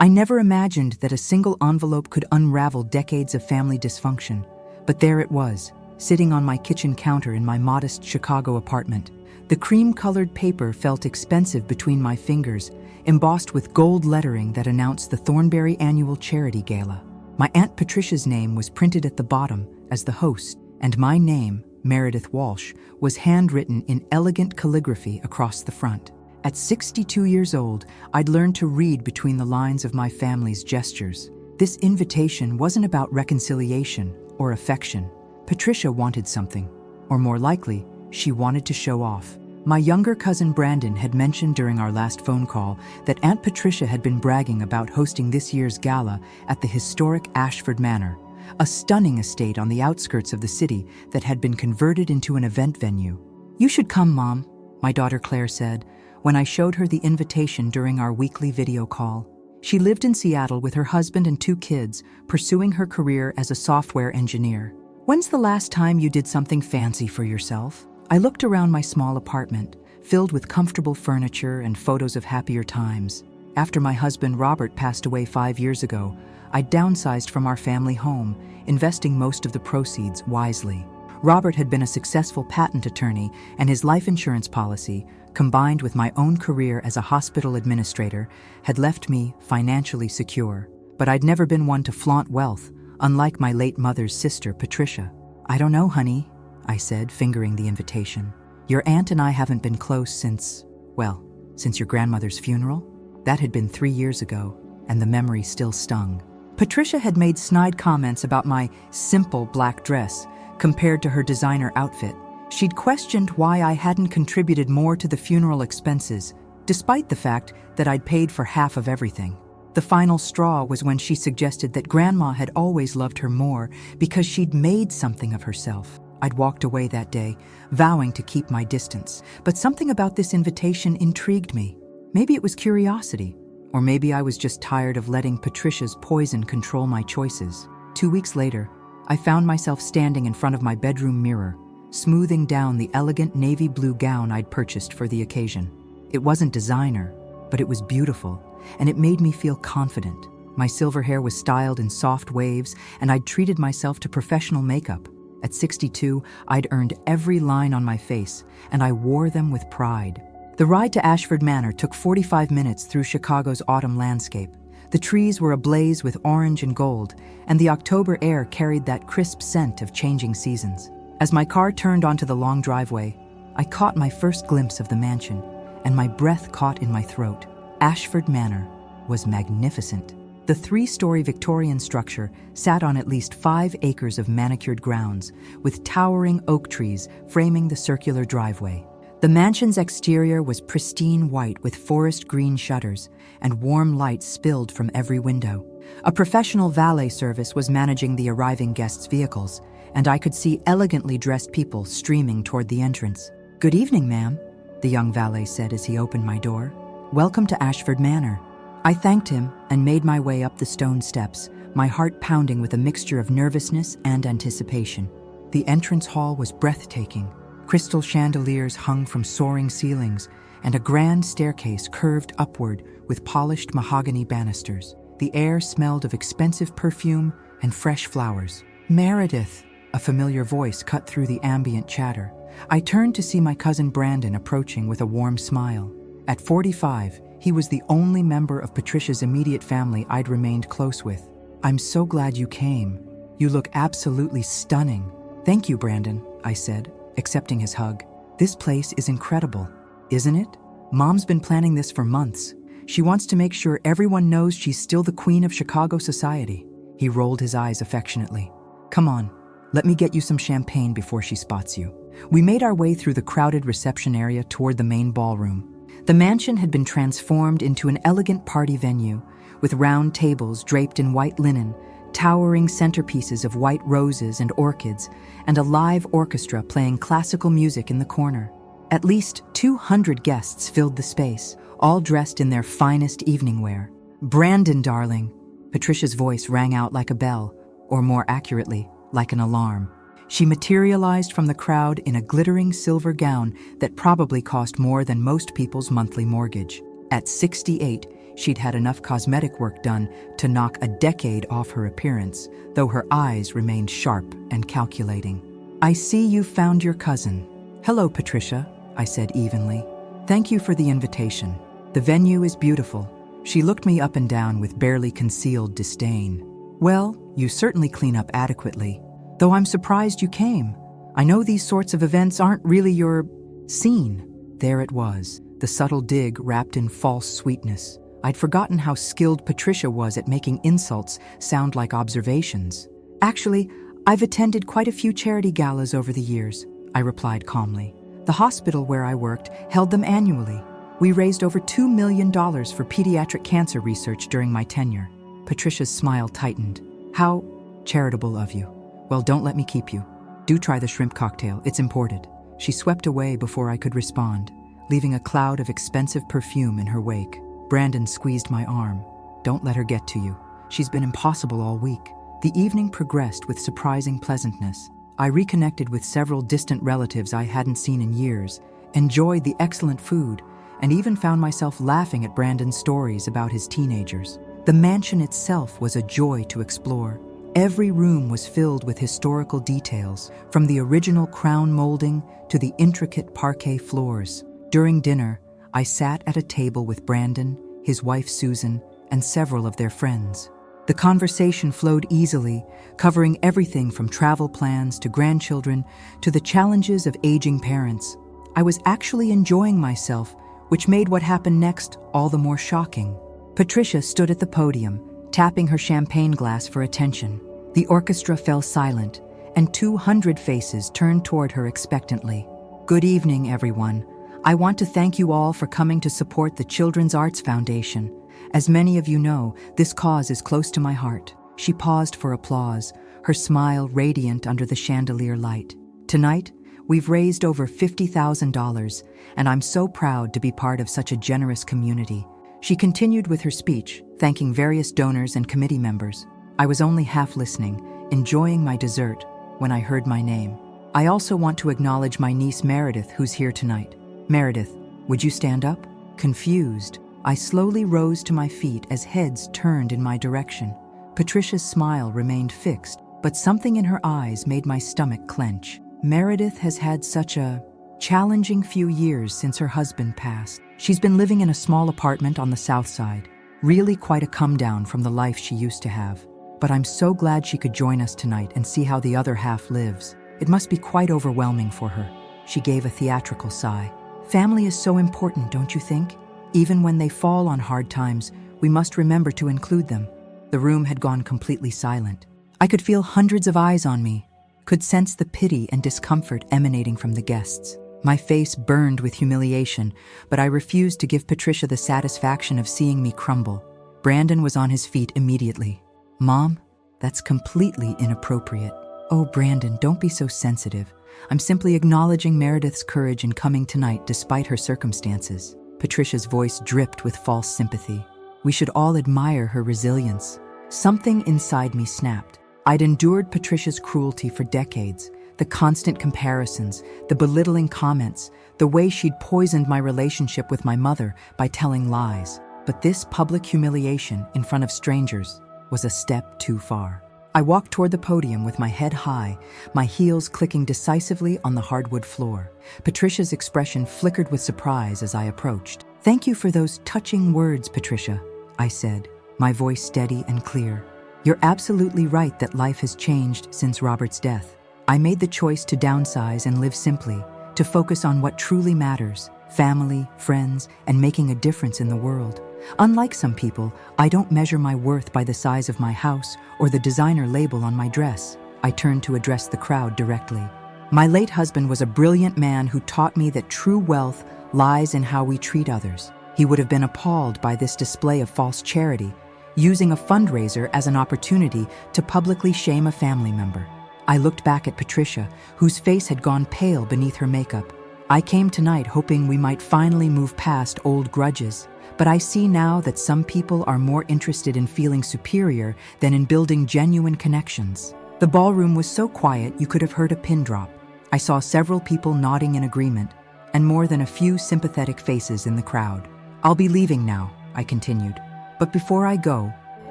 I never imagined that a single envelope could unravel decades of family dysfunction. But there it was, sitting on my kitchen counter in my modest Chicago apartment. The cream-colored paper felt expensive between my fingers, embossed with gold lettering that announced the Thornberry Annual Charity Gala. My Aunt Patricia's name was printed at the bottom as the host, and my name, Meredith Walsh, was handwritten in elegant calligraphy across the front. At 62 years old, I'd learned to read between the lines of my family's gestures. This invitation wasn't about reconciliation or affection. Patricia wanted something, or more likely, she wanted to show off. My younger cousin Brandon had mentioned during our last phone call that Aunt Patricia had been bragging about hosting this year's gala at the historic Ashford Manor, a stunning estate on the outskirts of the city that had been converted into an event venue. "You should come, Mom," my daughter Claire said, when I showed her the invitation during our weekly video call. She lived in Seattle with her husband and 2 kids, pursuing her career as a software engineer. "When's the last time you did something fancy for yourself?" I looked around my small apartment, filled with comfortable furniture and photos of happier times. After my husband Robert passed away 5 years ago, I downsized from our family home, investing most of the proceeds wisely. Robert had been a successful patent attorney, and his life insurance policy, combined with my own career as a hospital administrator, had left me financially secure. But I'd never been one to flaunt wealth, unlike my late mother's sister, Patricia. "I don't know, honey," I said, fingering the invitation. "Your aunt and I haven't been close since your grandmother's funeral." That had been 3 years ago, and the memory still stung. Patricia had made snide comments about my simple black dress compared to her designer outfit. She'd questioned why I hadn't contributed more to the funeral expenses, despite the fact that I'd paid for half of everything. The final straw was when she suggested that Grandma had always loved her more because she'd made something of herself. I'd walked away that day, vowing to keep my distance, but something about this invitation intrigued me. Maybe it was curiosity, or maybe I was just tired of letting Patricia's poison control my choices. 2 weeks later, I found myself standing in front of my bedroom mirror, smoothing down the elegant navy blue gown I'd purchased for the occasion. It wasn't designer, but it was beautiful, and it made me feel confident. My silver hair was styled in soft waves, and I'd treated myself to professional makeup. At 62, I'd earned every line on my face, and I wore them with pride. The ride to Ashford Manor took 45 minutes through Chicago's autumn landscape. The trees were ablaze with orange and gold, and the October air carried that crisp scent of changing seasons. As my car turned onto the long driveway, I caught my first glimpse of the mansion, and my breath caught in my throat. Ashford Manor was magnificent. The 3-story Victorian structure sat on at least 5 acres of manicured grounds, with towering oak trees framing the circular driveway. The mansion's exterior was pristine white with forest green shutters, and warm light spilled from every window. A professional valet service was managing the arriving guests' vehicles, and I could see elegantly dressed people streaming toward the entrance. "Good evening, ma'am," the young valet said as he opened my door. "Welcome to Ashford Manor." I thanked him and made my way up the stone steps, my heart pounding with a mixture of nervousness and anticipation. The entrance hall was breathtaking. Crystal chandeliers hung from soaring ceilings, and a grand staircase curved upward with polished mahogany banisters. The air smelled of expensive perfume and fresh flowers. "Meredith," a familiar voice cut through the ambient chatter. I turned to see my cousin Brandon approaching with a warm smile. At 45, he was the only member of Patricia's immediate family I'd remained close with. "I'm so glad you came. You look absolutely stunning." "Thank you, Brandon," I said, accepting his hug. "This place is incredible, isn't it? Mom's been planning this for months. She wants to make sure everyone knows she's still the queen of Chicago society." He rolled his eyes affectionately. "Come on, let me get you some champagne before she spots you." We made our way through the crowded reception area toward the main ballroom. The mansion had been transformed into an elegant party venue, with round tables draped in white linen, towering centerpieces of white roses and orchids, and a live orchestra playing classical music in the corner. At least 200 guests filled the space, all dressed in their finest evening wear. "Brandon, darling," Patricia's voice rang out like a bell, or more accurately, like an alarm. She materialized from the crowd in a glittering silver gown that probably cost more than most people's monthly mortgage. At 68, She'd had enough cosmetic work done to knock a decade off her appearance, though her eyes remained sharp and calculating. "I see you found your cousin." "Hello, Patricia," I said evenly. "Thank you for the invitation. The venue is beautiful." She looked me up and down with barely concealed disdain. "Well, you certainly clean up adequately. Though I'm surprised you came. I know these sorts of events aren't really your scene." There it was, the subtle dig wrapped in false sweetness. I'd forgotten how skilled Patricia was at making insults sound like observations. "Actually, I've attended quite a few charity galas over the years," I replied calmly. "The hospital where I worked held them annually. We raised over $2 million for pediatric cancer research during my tenure." Patricia's smile tightened. "How charitable of you. Well, don't let me keep you. Do try the shrimp cocktail, it's imported." She swept away before I could respond, leaving a cloud of expensive perfume in her wake. Brandon squeezed my arm. "Don't let her get to you. She's been impossible all week." The evening progressed with surprising pleasantness. I reconnected with several distant relatives I hadn't seen in years, enjoyed the excellent food, and even found myself laughing at Brandon's stories about his teenagers. The mansion itself was a joy to explore. Every room was filled with historical details, from the original crown molding to the intricate parquet floors. During dinner, I sat at a table with Brandon, his wife Susan, and several of their friends. The conversation flowed easily, covering everything from travel plans to grandchildren to the challenges of aging parents. I was actually enjoying myself, which made what happened next all the more shocking. Patricia stood at the podium, tapping her champagne glass for attention. The orchestra fell silent, and 200 faces turned toward her expectantly. "Good evening, everyone. I want to thank you all for coming to support the Children's Arts Foundation. As many of you know, this cause is close to my heart." She paused for applause, her smile radiant under the chandelier light. "Tonight, we've raised over $50,000, and I'm so proud to be part of such a generous community." She continued with her speech, thanking various donors and committee members. I was only half listening, enjoying my dessert, when I heard my name. "I also want to acknowledge my niece Meredith, who's here tonight. Meredith, would you stand up?" Confused, I slowly rose to my feet as heads turned in my direction. Patricia's smile remained fixed, but something in her eyes made my stomach clench. Meredith has had such a challenging few years since her husband passed. She's been living in a small apartment on the south side, really quite a come down from the life she used to have. But I'm so glad she could join us tonight and see how the other half lives. It must be quite overwhelming for her. She gave a theatrical sigh. "Family is so important, don't you think? Even when they fall on hard times, we must remember to include them." The room had gone completely silent. I could feel hundreds of eyes on me, could sense the pity and discomfort emanating from the guests. My face burned with humiliation, but I refused to give Patricia the satisfaction of seeing me crumble. Brandon was on his feet immediately. "Mom, that's completely inappropriate." "Oh, Brandon, don't be so sensitive. I'm simply acknowledging Meredith's courage in coming tonight despite her circumstances." Patricia's voice dripped with false sympathy. "We should all admire her resilience." Something inside me snapped. I'd endured Patricia's cruelty for decades. The constant comparisons, the belittling comments, the way she'd poisoned my relationship with my mother by telling lies. But this public humiliation in front of strangers was a step too far. I walked toward the podium with my head high, my heels clicking decisively on the hardwood floor. Patricia's expression flickered with surprise as I approached. "Thank you for those touching words, Patricia," I said, my voice steady and clear. "You're absolutely right that life has changed since Robert's death. I made the choice to downsize and live simply, to focus on what truly matters, family, friends, and making a difference in the world. Unlike some people, I don't measure my worth by the size of my house or the designer label on my dress." I turned to address the crowd directly. "My late husband was a brilliant man who taught me that true wealth lies in how we treat others. He would have been appalled by this display of false charity, using a fundraiser as an opportunity to publicly shame a family member." I looked back at Patricia, whose face had gone pale beneath her makeup. "I came tonight hoping we might finally move past old grudges, but I see now that some people are more interested in feeling superior than in building genuine connections." The ballroom was so quiet you could have heard a pin drop. I saw several people nodding in agreement, and more than a few sympathetic faces in the crowd. "I'll be leaving now," I continued. But before I go,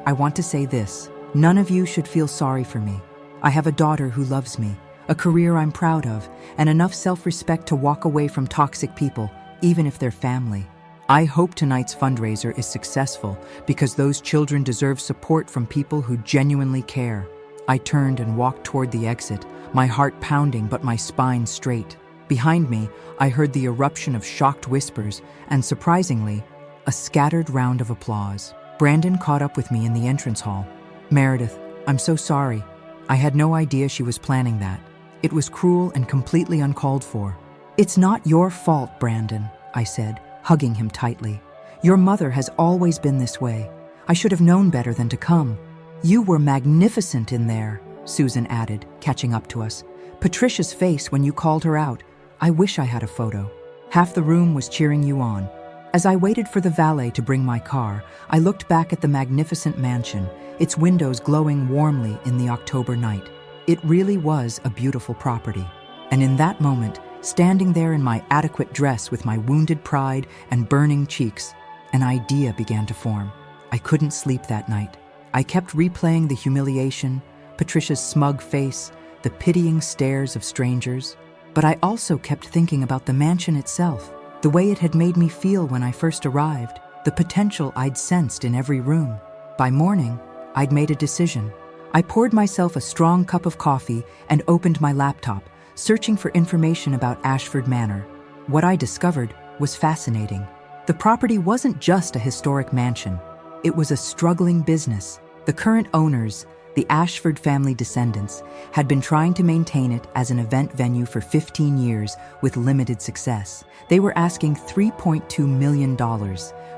I want to say this. None of you should feel sorry for me. I have a daughter who loves me, a career I'm proud of, and enough self-respect to walk away from toxic people, even if they're family. I hope tonight's fundraiser is successful because those children deserve support from people who genuinely care. I turned and walked toward the exit, my heart pounding but my spine straight. Behind me, I heard the eruption of shocked whispers and, surprisingly, a scattered round of applause. Brandon caught up with me in the entrance hall. "Meredith, I'm so sorry. I had no idea she was planning that. It was cruel and completely uncalled for." "It's not your fault, Brandon," I said, hugging him tightly. "Your mother has always been this way. I should have known better than to come." "You were magnificent in there," Susan added, catching up to us. "Patricia's face when you called her out. I wish I had a photo." Half the room was cheering you on. As I waited for the valet to bring my car, I looked back at the magnificent mansion, its windows glowing warmly in the October night. It really was a beautiful property. And in that moment, standing there in my adequate dress with my wounded pride and burning cheeks, an idea began to form. I couldn't sleep that night. I kept replaying the humiliation, Patricia's smug face, the pitying stares of strangers. But I also kept thinking about the mansion itself, the way it had made me feel when I first arrived, the potential I'd sensed in every room. By morning, I'd made a decision. I poured myself a strong cup of coffee and opened my laptop, searching for information about Ashford Manor. What I discovered was fascinating. The property wasn't just a historic mansion. It was a struggling business. The current owners, the Ashford family descendants, had been trying to maintain it as an event venue for 15 years with limited success. They were asking $3.2 million,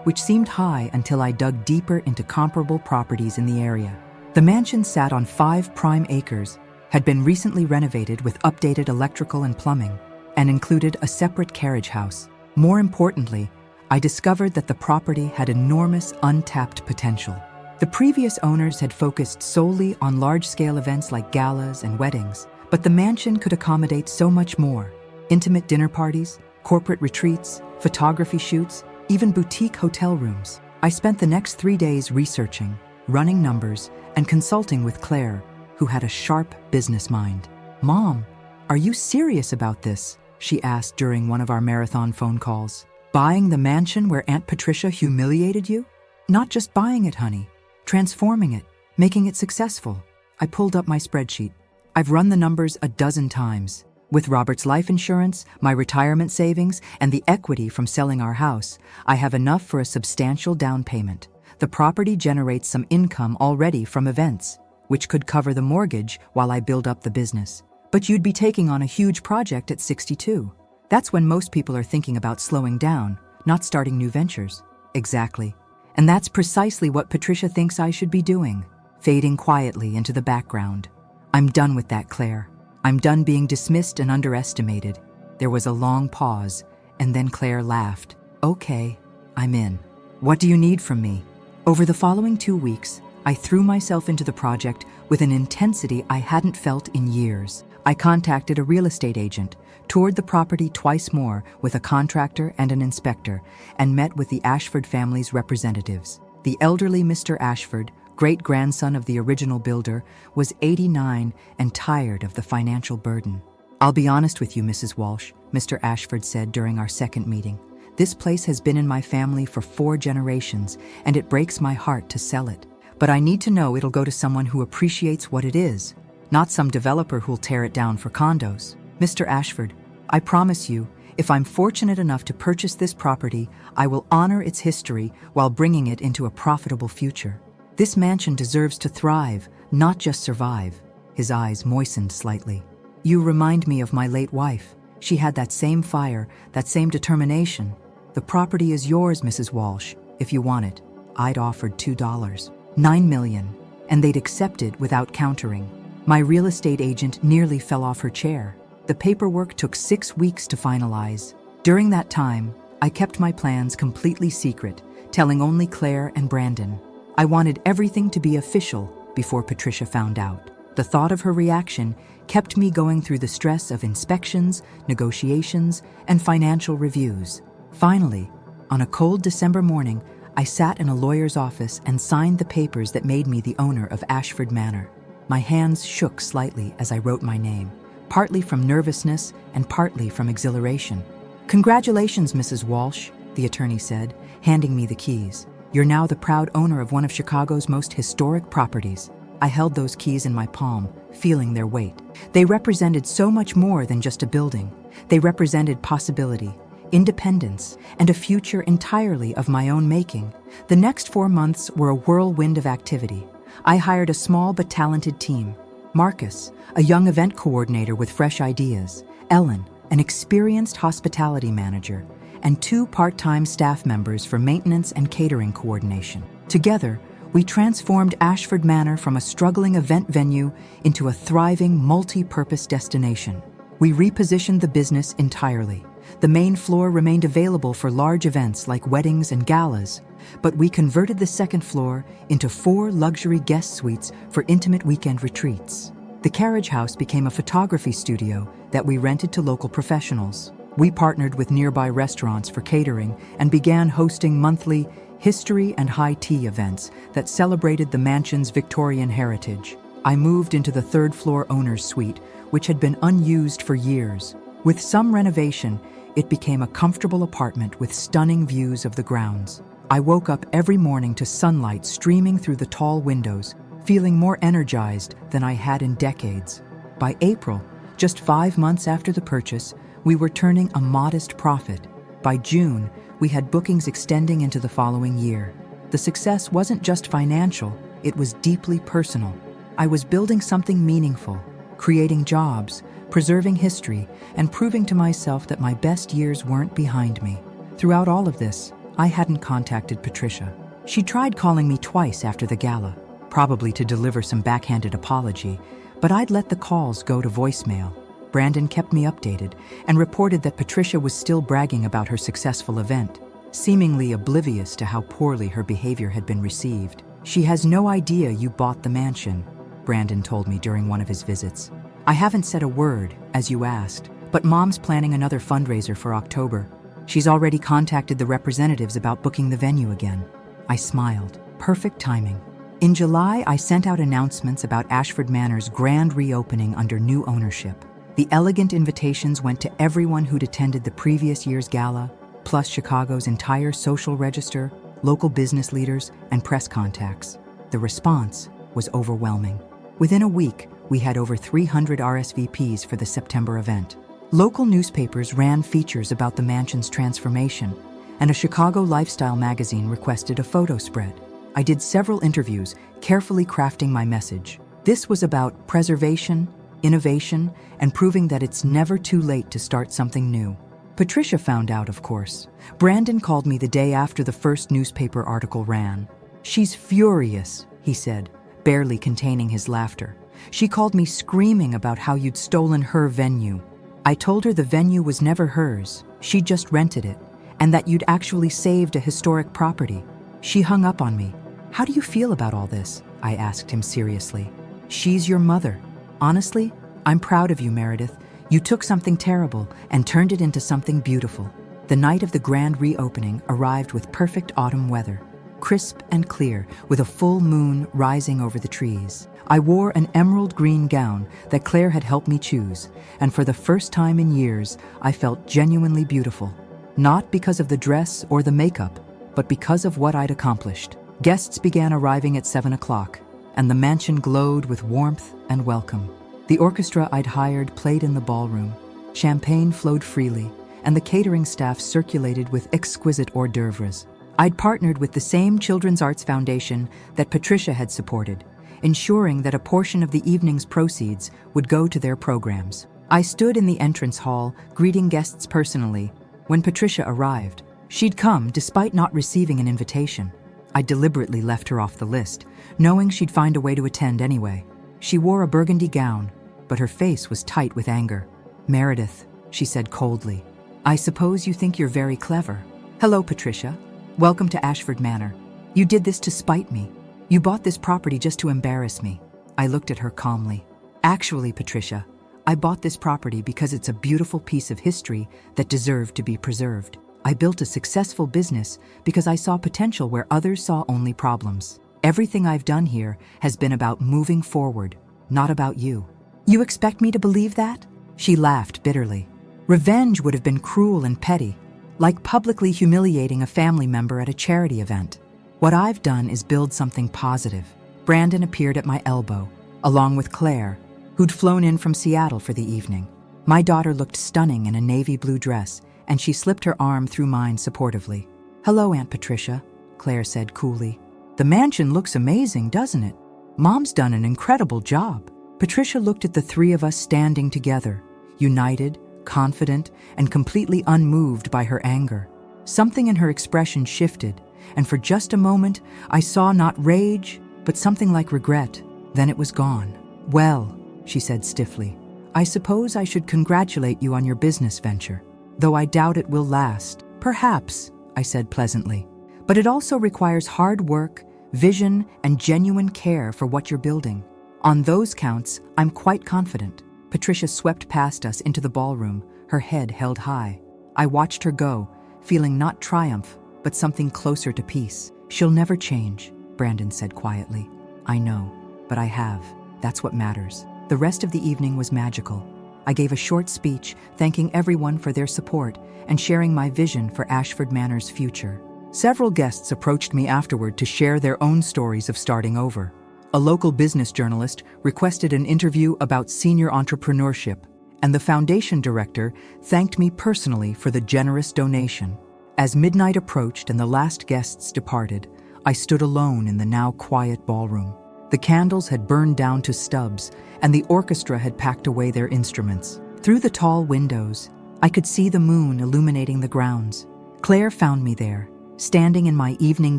which seemed high until I dug deeper into comparable properties in the area. The mansion sat on 5 prime acres, had been recently renovated with updated electrical and plumbing, and included a separate carriage house. More importantly, I discovered that the property had enormous untapped potential. The previous owners had focused solely on large-scale events like galas and weddings, but the mansion could accommodate so much more. Intimate dinner parties, corporate retreats, photography shoots, even boutique hotel rooms. I spent the next 3 days researching, running numbers, and consulting with Claire, who had a sharp business mind. "Mom, are you serious about this?" she asked during one of our marathon phone calls. "Buying the mansion where Aunt Patricia humiliated you?" "Not just buying it, honey. Transforming it, making it successful." I pulled up my spreadsheet. I've run the numbers a dozen times. With Robert's life insurance, my retirement savings, and the equity from selling our house, I have enough for a substantial down payment. The property generates some income already from events, which could cover the mortgage while I build up the business. But you'd be taking on a huge project at 62. That's when most people are thinking about slowing down, not starting new ventures. Exactly. And that's precisely what Patricia thinks I should be doing, fading quietly into the background. I'm done with that, Claire. I'm done being dismissed and underestimated. There was a long pause, and then Claire laughed. "Okay, I'm in. What do you need from me?" Over the following 2 weeks, I threw myself into the project with an intensity I hadn't felt in years. I contacted a real estate agent, toured the property twice more with a contractor and an inspector, and met with the Ashford family's representatives. The elderly Mr. Ashford, great-grandson of the original builder, was 89 and tired of the financial burden. "I'll be honest with you, Mrs. Walsh," Mr. Ashford said during our second meeting. "This place has been in my family for 4 generations, and it breaks my heart to sell it. But I need to know it'll go to someone who appreciates what it is, not some developer who'll tear it down for condos. Mr. Ashford, I promise you, if I'm fortunate enough to purchase this property, I will honor its history while bringing it into a profitable future. This mansion deserves to thrive, not just survive." His eyes moistened slightly. "You remind me of my late wife. She had that same fire, that same determination. The property is yours, Mrs. Walsh, if you want it." I'd offered $2, $9 million, and they'd accepted without countering. My real estate agent nearly fell off her chair. The paperwork took 6 weeks to finalize. During that time, I kept my plans completely secret, telling only Claire and Brandon. I wanted everything to be official before Patricia found out. The thought of her reaction kept me going through the stress of inspections, negotiations, and financial reviews. Finally, on a cold December morning, I sat in a lawyer's office and signed the papers that made me the owner of Ashford Manor. My hands shook slightly as I wrote my name, partly from nervousness and partly from exhilaration. "Congratulations, Mrs. Walsh," the attorney said, handing me the keys. "You're now the proud owner of one of Chicago's most historic properties." I held those keys in my palm, feeling their weight. They represented so much more than just a building. They represented possibility, independence, and a future entirely of my own making. The next 4 months were a whirlwind of activity. I hired a small but talented team. Marcus, a young event coordinator with fresh ideas, Ellen, an experienced hospitality manager, and 2 part-time staff members for maintenance and catering coordination. Together, we transformed Ashford Manor from a struggling event venue into a thriving, multi-purpose destination. We repositioned the business entirely. The main floor remained available for large events like weddings and galas, but we converted the second floor into 4 luxury guest suites for intimate weekend retreats. The carriage house became a photography studio that we rented to local professionals. We partnered with nearby restaurants for catering and began hosting monthly history and high tea events that celebrated the mansion's Victorian heritage. I moved into the 3rd floor owner's suite, which had been unused for years. With some renovation, it became a comfortable apartment with stunning views of the grounds. I woke up every morning to sunlight streaming through the tall windows, feeling more energized than I had in decades. By April, just 5 months after the purchase, we were turning a modest profit. By June, we had bookings extending into the following year. The success wasn't just financial, it was deeply personal. I was building something meaningful, creating jobs, preserving history, and proving to myself that my best years weren't behind me. Throughout all of this, I hadn't contacted Patricia. She tried calling me twice after the gala, probably to deliver some backhanded apology, but I'd let the calls go to voicemail. Brandon kept me updated and reported that Patricia was still bragging about her successful event, seemingly oblivious to how poorly her behavior had been received. "She has no idea you bought the mansion," Brandon told me during one of his visits. "I haven't said a word, as you asked, but Mom's planning another fundraiser for October. She's already contacted the representatives about booking the venue again." I smiled. Perfect timing. In July, I sent out announcements about Ashford Manor's grand reopening under new ownership. The elegant invitations went to everyone who'd attended the previous year's gala, plus Chicago's entire social register, local business leaders, and press contacts. The response was overwhelming. Within a week, we had over 300 RSVPs for the September event. Local newspapers ran features about the mansion's transformation, and a Chicago lifestyle magazine requested a photo spread. I did several interviews, carefully crafting my message. This was about preservation, innovation, and proving that it's never too late to start something new. Patricia found out, of course. Brandon called me the day after the first newspaper article ran. "She's furious," he said, barely containing his laughter. "She called me screaming about how you'd stolen her venue. I told her the venue was never hers, she just rented it, and that you'd actually saved a historic property." She hung up on me. "How do you feel about all this?" I asked him seriously. "She's your mother. Honestly, I'm proud of you, Meredith. You took something terrible and turned it into something beautiful." The night of the grand reopening arrived with perfect autumn weather, crisp and clear, with a full moon rising over the trees. I wore an emerald green gown that Claire had helped me choose, and for the first time in years, I felt genuinely beautiful. Not because of the dress or the makeup, but because of what I'd accomplished. Guests began arriving at 7 o'clock, and the mansion glowed with warmth and welcome. The orchestra I'd hired played in the ballroom. Champagne flowed freely, and the catering staff circulated with exquisite hors d'oeuvres. I'd partnered with the same Children's Arts Foundation that Patricia had supported, ensuring that a portion of the evening's proceeds would go to their programs. I stood in the entrance hall, greeting guests personally, when Patricia arrived. She'd come despite not receiving an invitation. I deliberately left her off the list, knowing she'd find a way to attend anyway. She wore a burgundy gown, but her face was tight with anger. "Meredith," she said coldly, "I suppose you think you're very clever." "Hello, Patricia. Welcome to Ashford Manor. You did this to spite me. You bought this property just to embarrass me." I looked at her calmly. "Actually, Patricia, I bought this property because it's a beautiful piece of history that deserved to be preserved. I built a successful business because I saw potential where others saw only problems. Everything I've done here has been about moving forward, not about you. You expect me to believe that? She laughed bitterly. Revenge would have been cruel and petty, like publicly humiliating a family member at a charity event. What I've done is build something positive. Brandon appeared at my elbow, along with Claire, who'd flown in from Seattle for the evening. My daughter looked stunning in a navy blue dress, and she slipped her arm through mine supportively. "Hello, Aunt Patricia," Claire said coolly. "The mansion looks amazing, doesn't it? Mom's done an incredible job." Patricia looked at the three of us standing together, united, confident, and completely unmoved by her anger. Something in her expression shifted, and for just a moment, I saw not rage, but something like regret. Then it was gone. "Well," she said stiffly, "I suppose I should congratulate you on your business venture, though I doubt it will last." "Perhaps," I said pleasantly, "but it also requires hard work, vision, and genuine care for what you're building. On those counts, I'm quite confident." Patricia swept past us into the ballroom, her head held high. I watched her go, feeling not triumph, but something closer to peace. "She'll never change," Brandon said quietly. "I know, but I have. That's what matters." The rest of the evening was magical. I gave a short speech, thanking everyone for their support and sharing my vision for Ashford Manor's future. Several guests approached me afterward to share their own stories of starting over. A local business journalist requested an interview about senior entrepreneurship, and the foundation director thanked me personally for the generous donation. As midnight approached and the last guests departed, I stood alone in the now quiet ballroom. The candles had burned down to stubs, and the orchestra had packed away their instruments. Through the tall windows, I could see the moon illuminating the grounds. Claire found me there, standing in my evening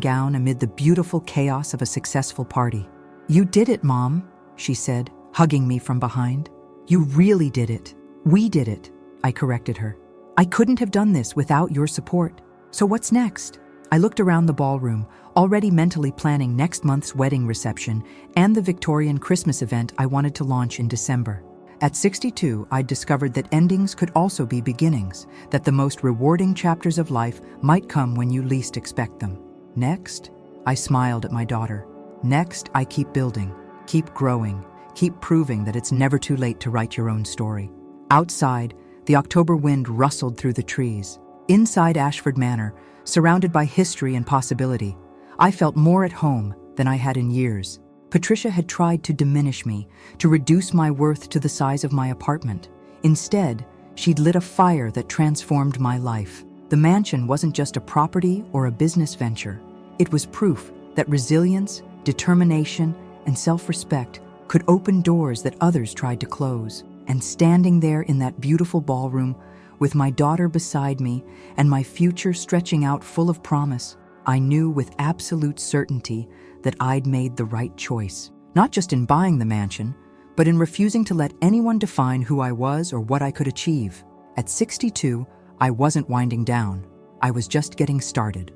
gown amid the beautiful chaos of a successful party. "You did it, Mom," she said, hugging me from behind. "You really did it." "We did it," I corrected her. "I couldn't have done this without your support. So what's next?" I looked around the ballroom, already mentally planning next month's wedding reception and the Victorian Christmas event I wanted to launch in December. At 62, I'd discovered that endings could also be beginnings, that the most rewarding chapters of life might come when you least expect them. Next, I smiled at my daughter. Next, I keep building, keep growing, keep proving that it's never too late to write your own story. Outside, the October wind rustled through the trees. Inside Ashford Manor, surrounded by history and possibility, I felt more at home than I had in years. Patricia had tried to diminish me, to reduce my worth to the size of my apartment. Instead, she'd lit a fire that transformed my life. The mansion wasn't just a property or a business venture. It was proof that resilience, determination, and self-respect could open doors that others tried to close. And standing there in that beautiful ballroom, with my daughter beside me and my future stretching out full of promise, I knew with absolute certainty that I'd made the right choice. Not just in buying the mansion, but in refusing to let anyone define who I was or what I could achieve. At 62, I wasn't winding down. I was just getting started.